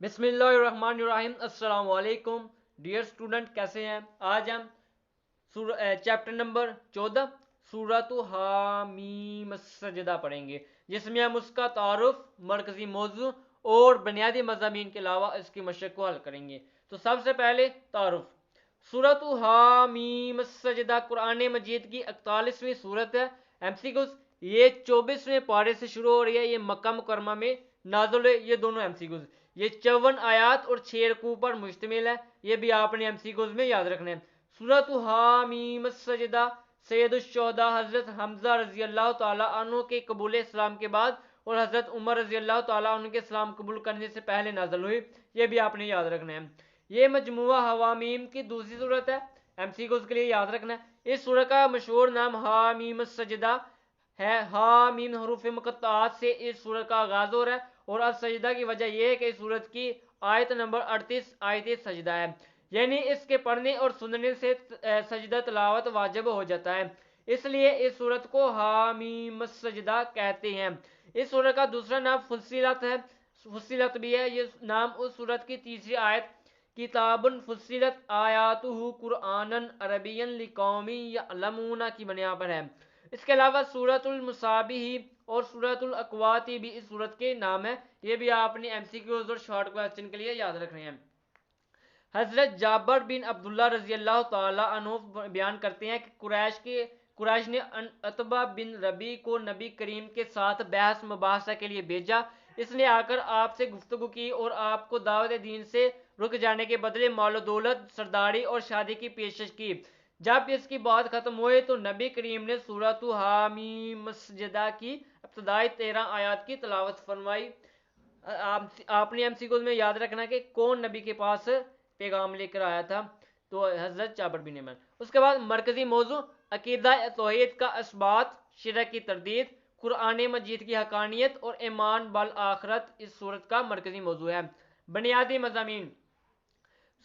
बिस्मिल्लाहिर्रहमानिर्रहीम। अस्सलाम वालेकुम डियर स्टूडेंट, कैसे हैं? आज हम चैप्टर नंबर 14 सूरत हामीम सजदा पढ़ेंगे, जिसमें हम उसका तारुफ, मरकजी मौजू और बुनियादी मज़ामीन के अलावा इसकी मशक़ को हल करेंगे। तो सबसे पहले तारुफ। सूरत हामीम सजदा कुरान मजीद की 41वीं सूरत है। एमसीक्यूज़, ये 24वें पारे से शुरू हो रही है। ये मक्का मुकरमा में नाज़िल है। ये दोनों एमसीक्यूज़, ये 54 आयात और 6 रकू पर मुश्तमिल है। ये भी आपने एमसीक्यूज़ में याद रखना है। सूरत हामीम सजदा सैयदुश्शुहदा हज़रत हमज़ा रज़ी अल्लाह तआला अन्हु के कबूल इस्लाम के बाद और हज़रत उमर रज़ी अल्लाह तआला अन्हु के इस्लाम कबूल करने से पहले नाज़िल हुई। ये भी आपने याद रखना है। ये मजमुआ हवामीम की दूसरी सूरत है। एमसीक्यूज़ के लिए याद रखना है। इस सूरत का मशहूर नाम हामीम सजदा है। हामीम हरूफ मुक़त्तआत से इस सूरत का आगाज़ हो रहा है। और अब सजदा की वजह यह है कि इस सूरत की आयत नंबर 38 आयत सजदा है, यानी इसके पढ़ने और सुनने से सजदा तलावत वाजिब हो जाता है। इसलिए इस सूरत को हामीम सजदा कहते हैं। इस सूरत का दूसरा नाम फुस्सिलत है। फुस्सिलत भी है। ये नाम उस सूरत की तीसरी आयत किताबुन फुस्सिलत आयातुहु कुरआनन अरबियन लिकौमी यअलमूना की बुनियाद पर है। इसके अलावा सूरतुल मुसाबिही और सूरतुल अकवाती भी इस सूरत के नाम है। ये भी आपने एमसीक्यूज और शॉर्ट क्वेश्चन के लिए याद रखने हैं। हजरत जाबर बिन अब्दुल्ला रजी अल्लाह तआला अन्हु बयान करते हैं कि कुरैश ने अतबा बिन रबी को नबी करीम के साथ बहस मुबाहसा के लिए भेजा। इसने आकर आपसे गुफ्तगू की और आपको दावत दीन से रुक जाने के बदले मालो दौलत, सरदारी और शादी की पेशकश की। जब इसकी बात खत्म हुई तो नबी करीम ने सूरत हामीम सजदा की इब्तदाई 13 आयात की तलावत फरमाई। आपने एमसीक्यूज में याद रखना कि कौन नबी के पास पैगाम लेकर आया था। तो हजरत जाबर बिन यमन। उसके बाद मरकजी मौजू अकीदा तौहीद का असबात, शिरक की तरदीद, कुरान मजीद की हकानियत और ईमान बल आखरत इस सूरत का मरकजी मौजू है। बुनियादी मज़ामीन।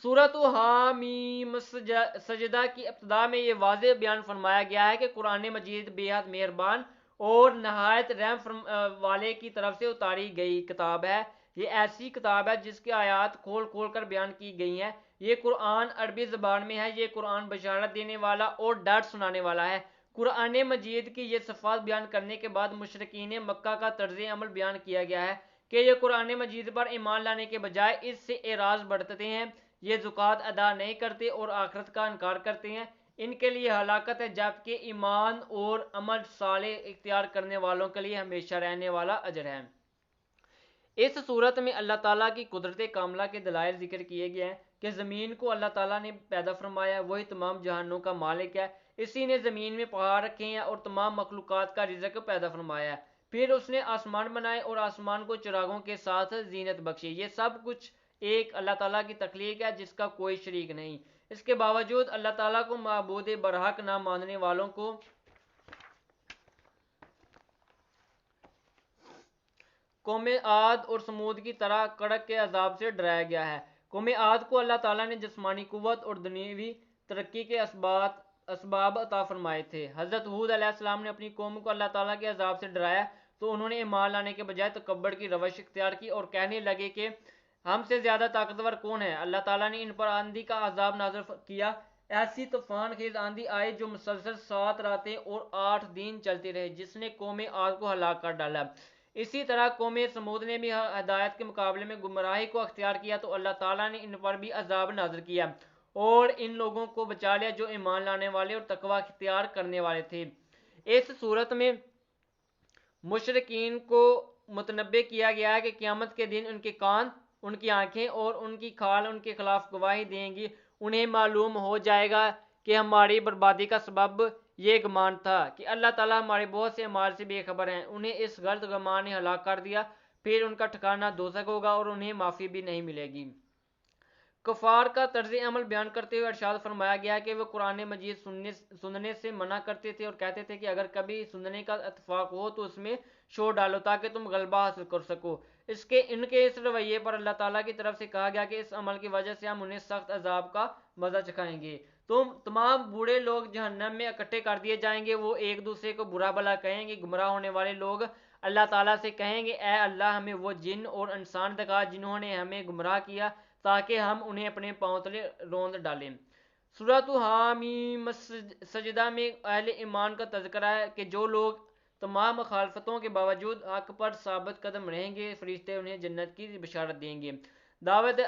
सूरत हामीम सजदा की इब्तदा में ये वाज़ेह बयान फरमाया गया है कि कुरान मजीद बेहद मेहरबान और नहायत रहम वाले की तरफ से उतारी गई किताब है। ये ऐसी किताब है जिसकी आयात खोल खोल कर बयान की गई हैं। ये कुरान अरबी ज़बान में है। ये कुरान बशारत देने वाला और डर सुनाने वाला है। कुरान मजीद की ये सफ़ात बयान करने के बाद मुशरिकीन मक्का का तर्ज अमल बयान किया गया है कि ये कुरान मजीद पर ईमान लाने के बजाय इससे एराज़ बढ़ते हैं। ये ज़कात अदा नहीं करते और आखरत का इनकार करते हैं। इनके लिए हलाकत है, जबकि ईमान और अमल साले इख्तियार करने वालों के लिए हमेशा रहने वाला अजर है। इस सूरत में अल्लाह ताला की कुदरत कामला के दलाइल जिक्र किए गए हैं कि ज़मीन को अल्लाह ताला ने पैदा फरमाया, वही तमाम जहानों का मालिक है। इसी ने ज़मीन में पहाड़ रखे हैं और तमाम मखलूक़ात का रिज़्क़ पैदा फरमाया है। फिर उसने आसमान बनाए और आसमान को चिरागों के साथ जीनत बख्शी। ये सब कुछ एक अल्लाह ताला की तख्लीक है जिसका कोई शरीक नहीं। इसके बावजूद अल्लाह ताला को माबूद बरहक ना मानने वालों को कौम आद और समूद की तरह कड़क के अजाब से डराया गया है। कौम आद को अल्लाह ताला ने जिस्मानी कुव्वत और दुनियावी तरक्की के असबाब अता फरमाए थे। हज़रत हूद अलैहिस्सलाम ने अपनी कौम को अल्लाह ताला के अजाब से डराया तो उन्होंने ईमान लाने के बजाय तकब्बुर की रवश इख्तियार की और कहने लगे कि हमसे ज़्यादा ताकतवर कौन है। अल्लाह ताला ने इन पर आंधी का अजाब नाज़िल किया। ऐसी तूफान खेज आंधी आई जो मुसलसल 7 रातें और 8 दिन चलती रही, जिसने कौम आद को हलाक कर डाला। इसी तरह कौम समूद ने भी हदायत के मुकाबले में गुमराही को अख्तियार किया तो अल्लाह ताला ने इन पर भी अजाब नाज़िल किया और इन लोगों को बचा लिया जो ईमान लाने वाले और तकवा अख्तियार करने वाले थे। इस सूरत में मुशरिकीन को मुतनब्बे किया गया है कि क़यामत के दिन उनके कान, उनकी आंखें और उनकी खाल उनके खिलाफ गवाही देंगी। उन्हें मालूम हो जाएगा कि हमारी बर्बादी का सबब ये गुमान था कि अल्लाह ताला हमारे बहुत से अमाल से बेखबर हैं। उन्हें इस गलत गुमान ने हलाक कर दिया। फिर उनका ठिकाना दोज़ख होगा और उन्हें माफ़ी भी नहीं मिलेगी। कफ़ार का तर्ज अमल बयान करते हुए इरशाद फरमाया गया कि वह कुरान मजीद सुनने से मना करते थे और कहते थे कि अगर कभी सुनने का इत्तेफाक हो तो उसमें शोर डालो ताकि तुम गलबा हासिल कर सको। इनके इस रवैये पर अल्लाह ताला की तरफ से कहा गया कि इस अमल की वजह से हम उन्हें सख्त अजाब का मज़ा चखाएंगे। तो तमाम बूढ़े लोग जहन्नम में इकट्ठे कर दिए जाएंगे। वो एक दूसरे को बुरा भला कहेंगे। गुमराह होने वाले लोग اللہ تعالیٰ سے کہیں گے اے اللہ ہمیں وہ جن اور انسان دکھا جنہوں نے ہمیں گمراہ کیا تاکہ ہم انہیں اپنے پاؤں تلے روند ڈالیں۔ سورۃ حامیم سجدہ میں اہل ایمان کا تذکرہ ہے کہ جو لوگ تمام مخالفتوں کے باوجود حق پر ثابت قدم رہیں گے فرشتے انہیں جنت کی بشارت دیں گے۔ دعوت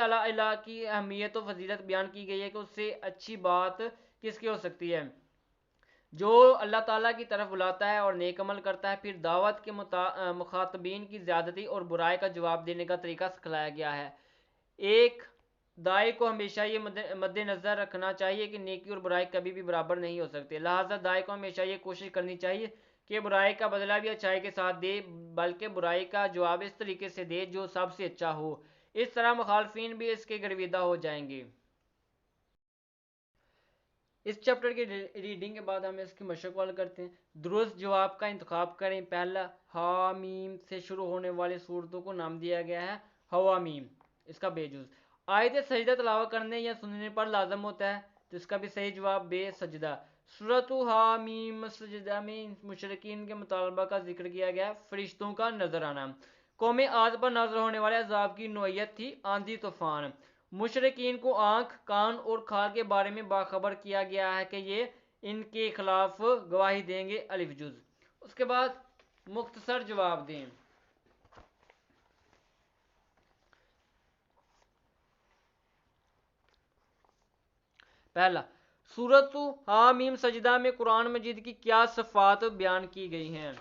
اللہ کی اہمیت و فضیلت بیان کی گئی ہے کہ اس سے اچھی بات کس کی ہو سکتی ہے۔ جو اللہ تعالیٰ کی طرف بلاتا ہے اور نیک عمل کرتا ہے، پھر دعوت کے مخاطبین کی زیادتی اور برائی کا جواب دینے کا طریقہ سکھلایا گیا ہے۔ ایک داعی کو ہمیشہ یہ مد نظر رکھنا چاہیے کہ نیکی اور برائی کبھی بھی برابر نہیں ہو سکتے، لہٰذا داعی کو ہمیشہ یہ کوشش کرنی چاہیے کہ برائی کا بدلہ بھی اچھائی کے ساتھ دے، بلکہ برائی کا جواب اس طریقے سے دے جو سب سے اچھا ہو، اس طرح مخالفین بھی اس کے گرویدہ ہو جائیں گے۔ اس چیپٹر کی ریڈنگ کے بعد ہم اس کی مشق وال کرتے ہیں۔ درست جواب کا انتخاب کریں۔ پہلا، حامیم سے شروع ہونے والی صورتوں کو نام دیا گیا ہے حوامیم، اس کا بے جز۔ آیت سجدہ تلاوت کرنے یا سننے پر لازم ہوتا ہے، تو اس کا بھی صحیح جواب بے سجدہ۔ سورۃ حامیم سجدہ میں مشرکین کے مطالبہ کا ذکر کیا گیا، فرشتوں کا نظر آنا۔ قوم عاد پر نازل ہونے والے عذاب کی نوعیت تھی آندھی طوفان۔ مشرکین کو آنکھ، کان اور کھال کے بارے میں باخبر کیا گیا ہے کہ یہ ان کے خلاف گواہی دیں گے، الف جز۔ اس کے بعد مختصر جواب دیں۔ پہلا، سورۃ حامیم سجدہ میں قرآن مجید کی کیا صفات بیان کی گئی ہیں؟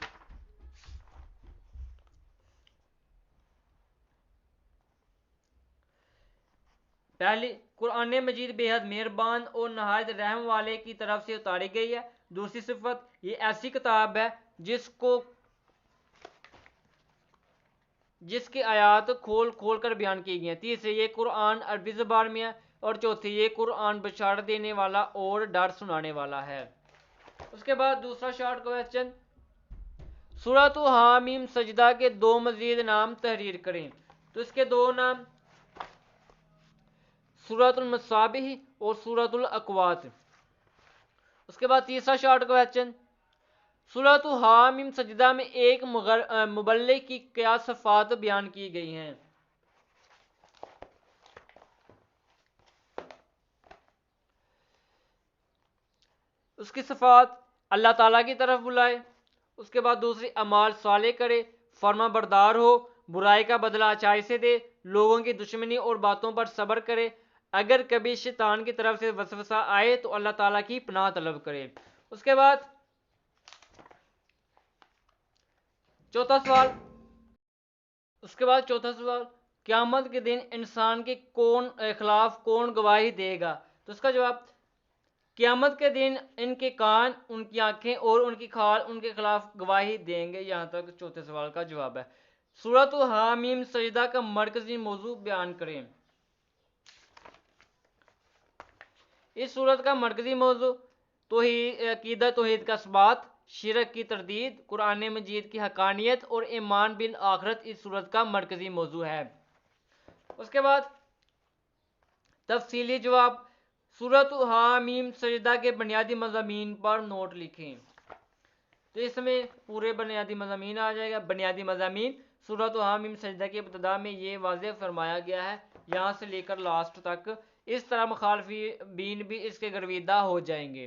پہلی، قرآن مجید بے حد مہربان اور نہایت رحم والے کی طرف سے اتاری گئی ہے۔ دوسری صفت، یہ ایسی کتاب ہے جس کی آیات کھول کھول کر بیان کی گئی ہیں۔ تیسری، یہ قرآن عربی زبان میں ہے۔ اور چوتھی، یہ قرآن بشارت دینے والا اور ڈر سنانے والا ہے۔ اس کے بعد دوسرا شارٹ کویسچن، سورۃ حامیم سجدہ کے دو مزید نام تحریر کریں۔ تو اس کے دو نام، سورۃ المصابیح اور سورۃ الاقوات۔ اس کے بعد تیسرا شارٹ کویسچن، سورۃ حامیم سجدہ میں ایک مبلغ کی کیا صفات بیان کی گئی ہیں؟ اس کی صفات، اللہ تعالیٰ کی طرف بلائے۔ اس کے بعد دوسری، اعمال صالح کرے، فرما بردار ہو، برائی کا بدلہ اچھائی سے دے، لوگوں کی دشمنی اور باتوں پر صبر کرے، اگر کبھی شیطان کی طرف سے وسوسہ آئے تو اللہ تعالیٰ کی پناہ طلب کرے۔ اس کے بعد چوتھا سوال، قیامت کے دن انسان کے خلاف کون گواہی دے گا؟ تو اس کا جواب، قیامت کے دن ان کے کان، ان کی آنکھیں اور ان کی کھال ان کے خلاف گواہی دیں گے۔ یہاں تک چوتھے سوال کا جواب ہے۔ سورۃ حامیم سجدہ کا مرکزی موضوع بیان کریں۔ اس سورت کا مرکزی موضوع عقیدہ توحید کا اثبات، شرک کی تردید، قرآن مجید کی حقانیت اور ایمان بالآخرت اس سورت کا مرکزی موضوع ہے۔ اس کے بعد تفصیلی جواب، سورۃ حامیم سجدہ کے بنیادی مضامین پر نوٹ لکھیں۔ تو اس میں پورے بنیادی مضامین آ جائے گا۔ بنیادی مضامین، سورۃ حامیم سجدہ کی ابتدا میں یہ واضح فرمایا گیا ہے، یہاں سے لے کر لاسٹ تک، اس طرح مخالفین بھی اس کے گرویدہ ہو جائیں گے۔